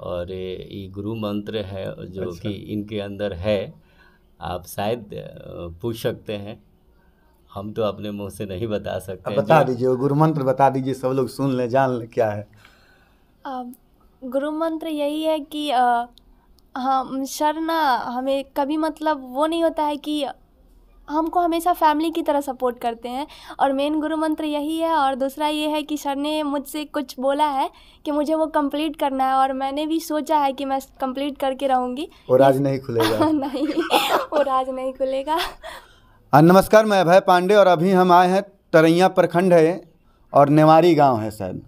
और ये गुरु मंत्र है जो अच्छा। कि इनके अंदर है। आप शायद पूछ सकते हैं, हम तो अपने मुंह से नहीं बता सकते अब हैं बता जो। दीजिए, वो गुरु मंत्र बता दीजिए, सब लोग सुन ले, जान ले क्या है। गुरु मंत्र यही है कि हम सर ना हमें कभी मतलब वो नहीं होता है कि हमको हमेशा फैमिली की तरह सपोर्ट करते हैं, और मेन गुरु मंत्र यही है। और दूसरा ये है कि सर ने मुझसे कुछ बोला है कि मुझे वो कंप्लीट करना है, और मैंने भी सोचा है कि मैं कंप्लीट करके रहूँगी। वो राज नहीं खुलेगा। नहीं, वो राज नहीं खुलेगा। नमस्कार, मैं अभय पांडे और अभी हम आए हैं तरैया प्रखंड है और नेवारी गांव है शायद।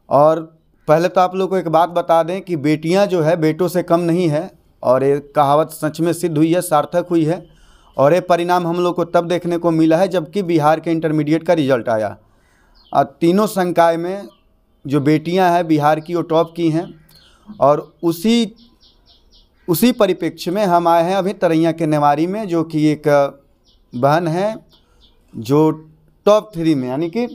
और पहले तो आप लोग को एक बात बता दें कि बेटियां जो है बेटों से कम नहीं है, और ये कहावत सच में सिद्ध हुई है, सार्थक हुई है। और ये परिणाम हम लोग को तब देखने को मिला है जबकि बिहार के इंटरमीडिएट का रिजल्ट आया। तीनों संकाय में जो बेटियां हैं बिहार की वो टॉप की हैं। और उसी परिप्रेक्ष्य में हम आए हैं अभी तरैया के नेवारी में, जो कि एक बहन है जो टॉप 3 में यानी कि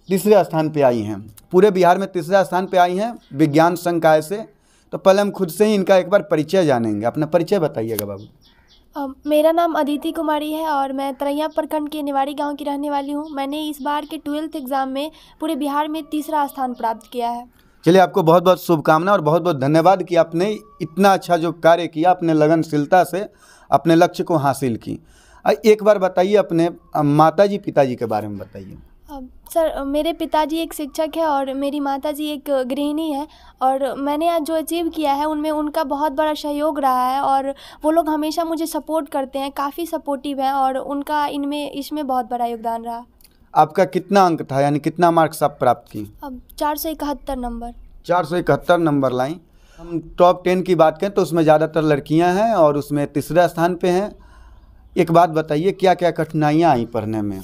तीसरे स्थान पे आई हैं। पूरे बिहार में तीसरे स्थान पे आई हैं विज्ञान संकाय से। तो पहले हम खुद से ही इनका एक बार परिचय जानेंगे। अपना परिचय बताइएगा बाबू। मेरा नाम अदिति कुमारी है और मैं तरैया प्रखंड के नेवारी गांव की रहने वाली हूं। मैंने इस बार के 12th एग्ज़ाम में पूरे बिहार में तीसरा स्थान प्राप्त किया है। चलिए, आपको बहुत बहुत शुभकामना और बहुत बहुत धन्यवाद कि आपने इतना अच्छा जो कार्य किया, अपने लगनशीलता से अपने लक्ष्य को हासिल की। एक बार बताइए अपने माताजी पिताजी के बारे में बताइए। सर, मेरे पिताजी एक शिक्षक है और मेरी माताजी एक गृहिणी है, और मैंने आज जो अचीव किया है उनमें उनका बहुत बड़ा सहयोग रहा है, और वो लोग हमेशा मुझे सपोर्ट करते हैं, काफ़ी सपोर्टिव हैं, और उनका इसमें बहुत बड़ा योगदान रहा। आपका कितना अंक था, यानी कितना मार्क्स आप प्राप्त की? 471 नंबर। 471 नंबर लाई। हम टॉप 10 की बात करें तो उसमें ज़्यादातर लड़कियां हैं और उसमें तीसरे स्थान पे हैं। एक बात बताइए, क्या क्या कठिनाइयाँ आई पढ़ने में?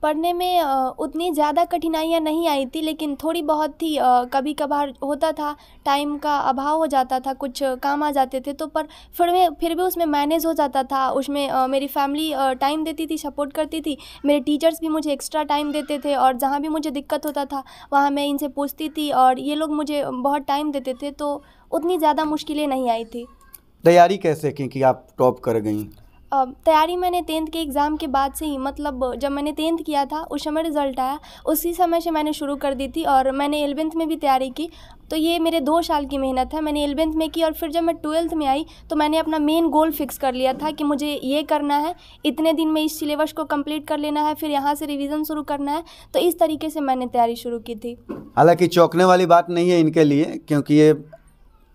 पढ़ने में उतनी ज़्यादा कठिनाइयाँ नहीं आई थी, लेकिन थोड़ी बहुत थी। कभी कभार होता था, टाइम का अभाव हो जाता था, कुछ काम आ जाते थे, तो पर फिर भी उसमें मैनेज हो जाता था। उसमें मेरी फैमिली टाइम देती थी, सपोर्ट करती थी। मेरे टीचर्स भी मुझे एक्स्ट्रा टाइम देते थे, और जहाँ भी मुझे दिक्कत होता था वहाँ मैं इनसे पूछती थी, और ये लोग मुझे बहुत टाइम देते थे, तो उतनी ज़्यादा मुश्किलें नहीं आई थी। तैयारी कैसे की कि आप टॉप कर गई? तैयारी मैंने 10th के एग्ज़ाम के बाद से ही, मतलब जब मैंने 10th किया था उस समय रिज़ल्ट आया, उसी समय से मैंने शुरू कर दी थी, और मैंने 11th में भी तैयारी की। तो ये मेरे 2 साल की मेहनत है। मैंने 11th में की, और फिर जब मैं 12th में आई तो मैंने अपना मेन गोल फिक्स कर लिया था कि मुझे ये करना है, इतने दिन में इस सिलेबस को कंप्लीट कर लेना है, फिर यहाँ से रिवीजन शुरू करना है। तो इस तरीके से मैंने तैयारी शुरू की थी। हालांकि चौंकने वाली बात नहीं है इनके लिए, क्योंकि ये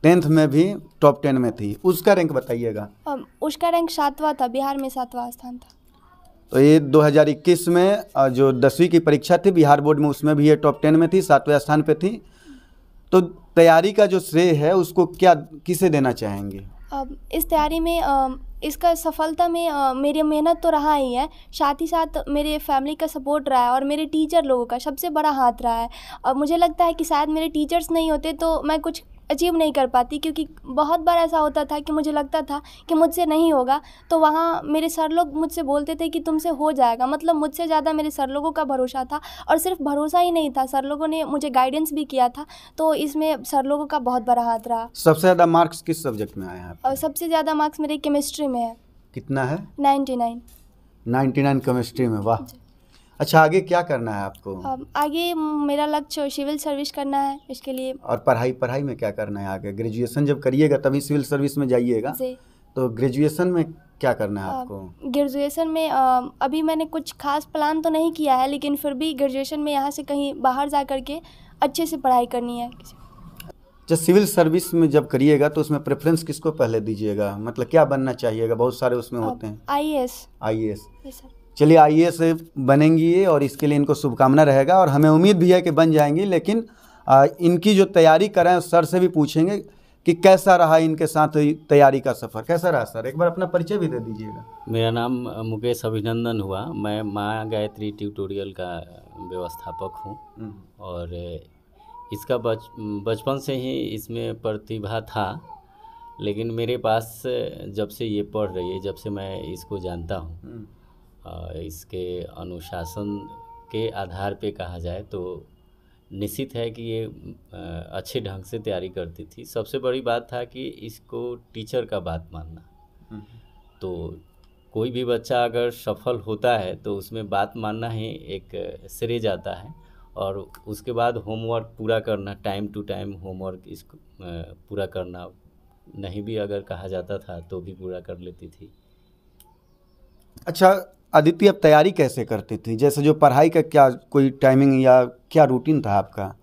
10th में भी टॉप 10 में थी। उसका रैंक बताइएगा। उसका रैंक 7वां था, बिहार में 7वां स्थान था। तो ये 2021 में जो 10वीं की परीक्षा थी बिहार बोर्ड में, उसमें भी ये टॉप 10 में थी, 7वें स्थान पे थी। तो तैयारी का जो श्रेय है उसको किसे देना चाहेंगे? इस तैयारी में इसका सफलता में मेरी मेहनत तो रहा ही है, साथ ही साथ मेरे फैमिली का सपोर्ट रहा है, और मेरे टीचर लोगों का सबसे बड़ा हाथ रहा है। और मुझे लगता है कि शायद मेरे टीचर्स नहीं होते तो मैं कुछ अचीव नहीं कर पाती, क्योंकि बहुत बार ऐसा होता था कि मुझे लगता था कि मुझसे नहीं होगा, तो वहाँ मेरे सर लोग मुझसे बोलते थे कि तुमसे हो जाएगा। मतलब मुझसे ज़्यादा मेरे सर लोगों का भरोसा था, और सिर्फ भरोसा ही नहीं था, सर लोगों ने मुझे गाइडेंस भी किया था। तो इसमें सर लोगों का बहुत बड़ा हाथ रहा। सबसे ज़्यादा मार्क्स किस सब्जेक्ट में आए हैं? और सबसे ज़्यादा मार्क्स मेरे केमिस्ट्री में है। कितना है? 99। 99 केमिस्ट्री में, वाह। अच्छा, आगे क्या करना है आपको? आगे मेरा लक्ष्य सिविल सर्विस करना है, इसके लिए। और पढ़ाई में क्या करना है आगे? ग्रेजुएशन जब करिएगा तभी सिविल सर्विस में जाइएगा, तो ग्रेजुएशन में क्या करना है आपको? ग्रेजुएशन में अभी मैंने कुछ खास प्लान तो नहीं किया है, लेकिन फिर भी ग्रेजुएशन में यहाँ से कहीं बाहर जा कर के अच्छे से पढ़ाई करनी है। जब सिविल सर्विस में जब करिएगा तो उसमें प्रेफरेंस किसको पहले दीजिएगा? मतलब क्या बनना चाहिएगा? बहुत सारे उसमें होते हैं। आईएएस। चलिए, आईएएस बनेंगी और इसके लिए इनको शुभकामना रहेगा, और हमें उम्मीद भी है कि बन जाएंगी। लेकिन इनकी जो तैयारी कर रहे हैं सर से भी पूछेंगे कि कैसा रहा इनके साथ तैयारी का सफ़र, कैसा रहा? सर, एक बार अपना परिचय भी दे दीजिएगा। मेरा नाम मुकेश अभिनंदन हुआ। मैं माँ गायत्री ट्यूटोरियल का व्यवस्थापक हूँ, और इसका बचपन से ही इसमें प्रतिभा था। लेकिन मेरे पास जब से ये पढ़ रही है, जब से मैं इसको जानता हूँ, इसके अनुशासन के आधार पे कहा जाए तो निश्चित है कि ये अच्छे ढंग से तैयारी करती थी। सबसे बड़ी बात था कि इसको टीचर का बात मानना। तो कोई भी बच्चा अगर सफल होता है तो उसमें बात मानना ही एक श्रेय जाता है, और उसके बाद होमवर्क पूरा करना, टाइम टू टाइम होमवर्क इसको पूरा करना, नहीं भी अगर कहा जाता था तो भी पूरा कर लेती थी। अच्छा अदिति, अब तैयारी कैसे करती थी? जैसे जो पढ़ाई का क्या कोई टाइमिंग या क्या रूटीन था आपका?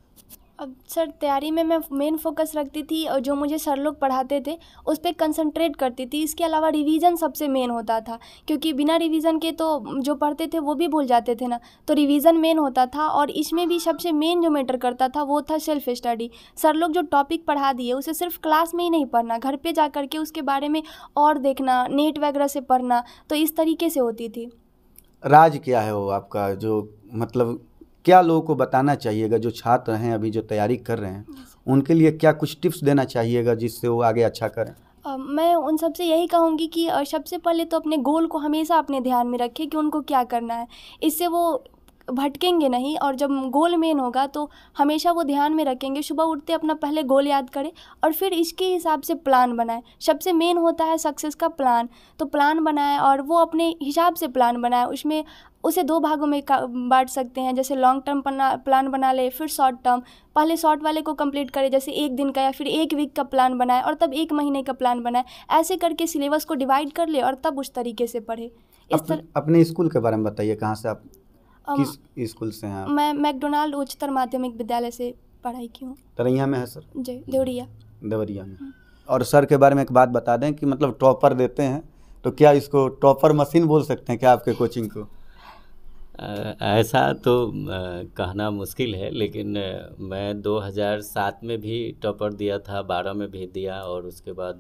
अब सर तैयारी में मैं मेन फोकस रखती थी और जो मुझे सर लोग पढ़ाते थे उस पर कंसंट्रेट करती थी। इसके अलावा रिवीजन सबसे मेन होता था, क्योंकि बिना रिवीजन के तो जो पढ़ते थे वो भी भूल जाते थे ना, तो रिवीजन मेन होता था। और इसमें भी सबसे मेन जो मैटर करता था वो था सेल्फ स्टडी। सर लोग जो टॉपिक पढ़ा दिए उसे सिर्फ क्लास में ही नहीं पढ़ना, घर पे जा कर के उसके बारे में और देखना, नेट वगैरह से पढ़ना, तो इस तरीके से होती थी। राज क्या है वो आपका, जो मतलब क्या लोगों को बताना चाहिएगा जो छात्र हैं अभी जो तैयारी कर रहे हैं, उनके लिए क्या कुछ टिप्स देना चाहिएगा जिससे वो आगे अच्छा करें? मैं उन सबसे यही कहूँगी कि सबसे पहले तो अपने गोल को हमेशा अपने ध्यान में रखें कि उनको क्या करना है। इससे वो भटकेंगे नहीं, और जब गोल मेन होगा तो हमेशा वो ध्यान में रखेंगे। सुबह उठते अपना पहले गोल याद करें और फिर इसके हिसाब से प्लान बनाएं। सबसे मेन होता है सक्सेस का प्लान, तो प्लान बनाएं और वो अपने हिसाब से प्लान बनाएं। उसमें उसे 2 भागों में बांट सकते हैं, जैसे लॉन्ग टर्म प्लान बना ले, फिर शॉर्ट टर्म। पहले शॉर्ट वाले को कंप्लीट करें, जैसे 1 दिन का या फिर 1 वीक का प्लान बनाए, और तब 1 महीने का प्लान बनाए। ऐसे करके सिलेबस को डिवाइड कर ले और तब उस तरीके से पढ़े। अपने स्कूल के बारे में बताइए, कहाँ से आप, किस स्कूल से हैं आप? मैं मैकडोनाल्ड उच्चतर माध्यमिक विद्यालय से पढ़ाई की हूँ। तरैया में है सर? जी, देवरिया में। और सर के बारे में एक बात बता दें कि मतलब टॉपर देते हैं, तो क्या इसको टॉपर मशीन बोल सकते हैं क्या आपके कोचिंग को? ऐसा तो कहना मुश्किल है, लेकिन मैं 2007 में भी टॉपर दिया था, 12 में भी दिया, और उसके बाद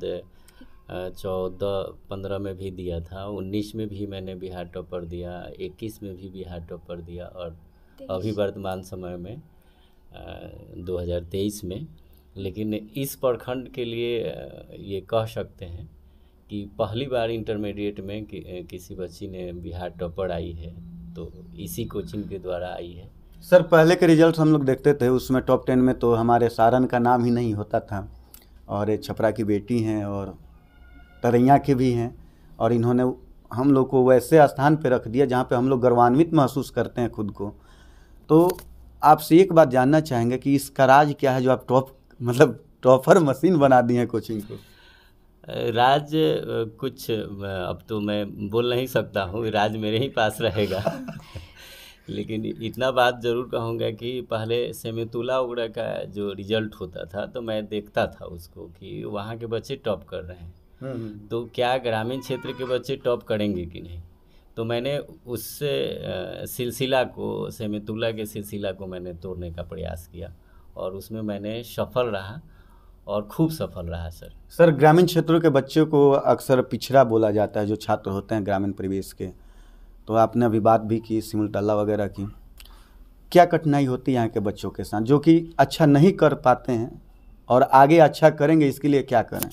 14-15 में भी दिया था, 19 में भी मैंने बिहार टॉपर दिया, 21 में भी बिहार टॉपर दिया, और अभी वर्तमान समय में 2023 में। लेकिन इस प्रखंड के लिए ये कह सकते हैं कि पहली बार इंटरमीडिएट में किसी बच्ची ने बिहार टॉपर आई है, तो इसी कोचिंग के द्वारा आई है। सर पहले के रिजल्ट हम लोग देखते थे, उसमें टॉप 10 में तो हमारे सारण का नाम ही नहीं होता था, और ये छपरा की बेटी हैं और तरैया के भी हैं, और इन्होंने हम लोग को वैसे स्थान पे रख दिया जहाँ पे हम लोग गर्वान्वित महसूस करते हैं खुद को। तो आपसे एक बात जानना चाहेंगे कि इसका राज क्या है जो आप टॉपर मशीन बना दी हैं कोचिंग को? राज कुछ अब तो मैं बोल नहीं सकता हूँ, राज मेरे ही पास रहेगा। लेकिन इतना बात ज़रूर कहूँगा कि पहले सेमेतुला वगैरह का जो रिजल्ट होता था तो मैं देखता था उसको कि वहाँ के बच्चे टॉप कर रहे हैं, तो क्या ग्रामीण क्षेत्र के बच्चे टॉप करेंगे कि नहीं। तो मैंने उस सिलसिला को, सेमेतुला के सिलसिला को मैंने तोड़ने का प्रयास किया, और उसमें मैंने सफल रहा, और खूब सफल रहा सर। ग्रामीण क्षेत्रों के बच्चों को अक्सर पिछड़ा बोला जाता है जो छात्र होते हैं ग्रामीण परिवेश के, तो आपने अभी बात भी की सिमुलतला वगैरह की। क्या कठिनाई होती है यहाँ के बच्चों के साथ जो कि अच्छा नहीं कर पाते हैं और आगे अच्छा करेंगे, इसके लिए क्या करें?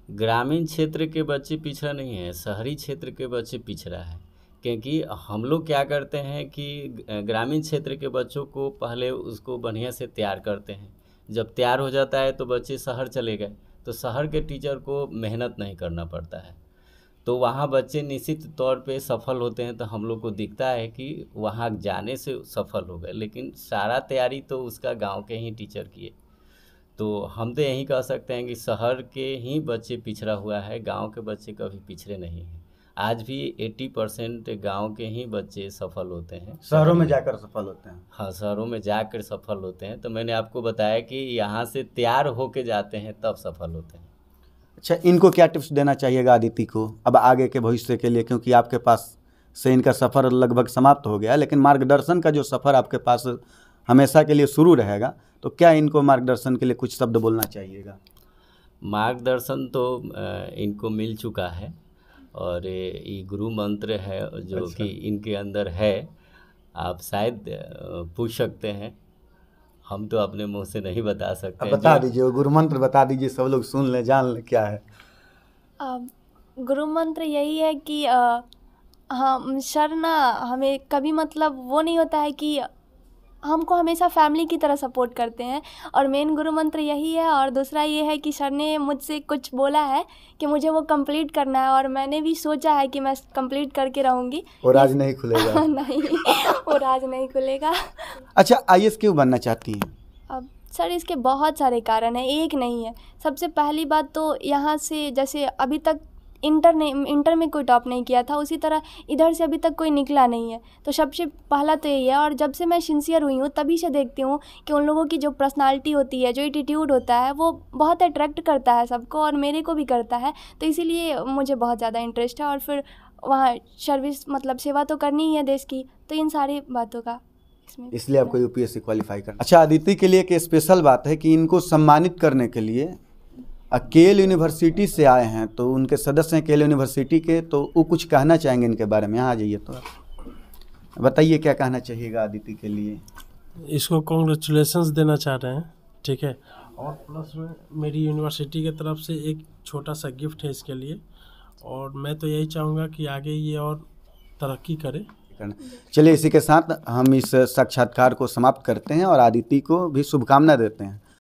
ग्रामीण क्षेत्र के बच्चे पिछड़ा नहीं है, शहरी क्षेत्र के बच्चे पिछड़ा है। क्योंकि हम लोग क्या करते हैं कि ग्रामीण क्षेत्र के बच्चों को पहले उसको बढ़िया से तैयार करते हैं, जब तैयार हो जाता है तो बच्चे शहर चले गए, तो शहर के टीचर को मेहनत नहीं करना पड़ता है, तो वहाँ बच्चे निश्चित तौर पे सफल होते हैं। तो हम लोग को दिखता है कि वहाँ जाने से सफल हो गए, लेकिन सारा तैयारी तो उसका गांव के ही टीचर किए। तो हम तो यही कह सकते हैं कि शहर के ही बच्चे पिछड़ा हुआ है, गांव के बच्चे कभी पिछड़े नहीं हैं। आज भी 80% गांव के ही बच्चे सफल होते हैं, शहरों में जाकर सफल होते हैं। हाँ, शहरों में जाकर सफल होते हैं। तो मैंने आपको बताया कि यहाँ से तैयार होके जाते हैं तब सफल होते हैं। अच्छा, इनको क्या टिप्स देना चाहिएगा अदिति को अब आगे के भविष्य के लिए, क्योंकि आपके पास से इनका सफ़र लगभग समाप्त हो गया, लेकिन मार्गदर्शन का जो सफ़र आपके पास हमेशा के लिए शुरू रहेगा, तो क्या इनको मार्गदर्शन के लिए कुछ शब्द बोलना चाहिएगा? मार्गदर्शन तो इनको मिल चुका है, और ये गुरु मंत्र है जो कि इनके अंदर है। आप शायद पूछ सकते हैं, हम तो अपने मुंह से नहीं बता सकते। बता दीजिए, वो गुरु मंत्र बता दीजिए, सब लोग सुन ले, जान ले क्या है। गुरु मंत्र यही है कि हम सर ना हमें कभी मतलब वो नहीं होता है कि हमको हमेशा फैमिली की तरह सपोर्ट करते हैं। और मेन गुरु मंत्र यही है, और दूसरा ये है कि सर ने मुझसे कुछ बोला है कि मुझे वो कंप्लीट करना है, और मैंने भी सोचा है कि मैं कंप्लीट करके रहूँगी। और राज नहीं खुलेगा। नहीं, वो राज नहीं खुलेगा। अच्छा, आईएएस क्यों बनना चाहती हैं? अब सर इसके बहुत सारे कारण हैं, एक नहीं है। सबसे पहली बात तो यहाँ से, जैसे अभी तक इंटर में कोई टॉप नहीं किया था, उसी तरह इधर से अभी तक कोई निकला नहीं है। तो सबसे पहला तो यही है। और जब से मैं सिंसियर हुई हूँ तभी से देखती हूँ कि उन लोगों की जो पर्सनालिटी होती है, जो एटीट्यूड होता है, वो बहुत अट्रैक्ट करता है सबको, और मेरे को भी करता है। तो इसीलिए मुझे बहुत ज़्यादा इंटरेस्ट है। और फिर वहाँ सर्विस, मतलब सेवा तो करनी ही है देश की, तो इन सारी बातों का इसलिए आपको यूपीएससी क्वालिफाई करना। अच्छा, अदिति के लिए एक स्पेशल बात है कि इनको सम्मानित करने के लिए केएल यूनिवर्सिटी से आए हैं, तो उनके सदस्य हैं केएल यूनिवर्सिटी के, तो वो कुछ कहना चाहेंगे इनके बारे में। यहाँ आ जाइए, तो बताइए क्या कहना चाहिएगा अदिति के लिए। इसको कॉन्ग्रेचुलेशंस देना चाह रहे हैं, ठीक है। और प्लस में मेरी यूनिवर्सिटी की तरफ से एक छोटा सा गिफ्ट है इसके लिए, और मैं तो यही चाहूँगा कि आगे ये और तरक्की करे। चलिए, इसी के साथ हम इस साक्षात्कार को समाप्त करते हैं और अदिति को भी शुभकामना देते हैं।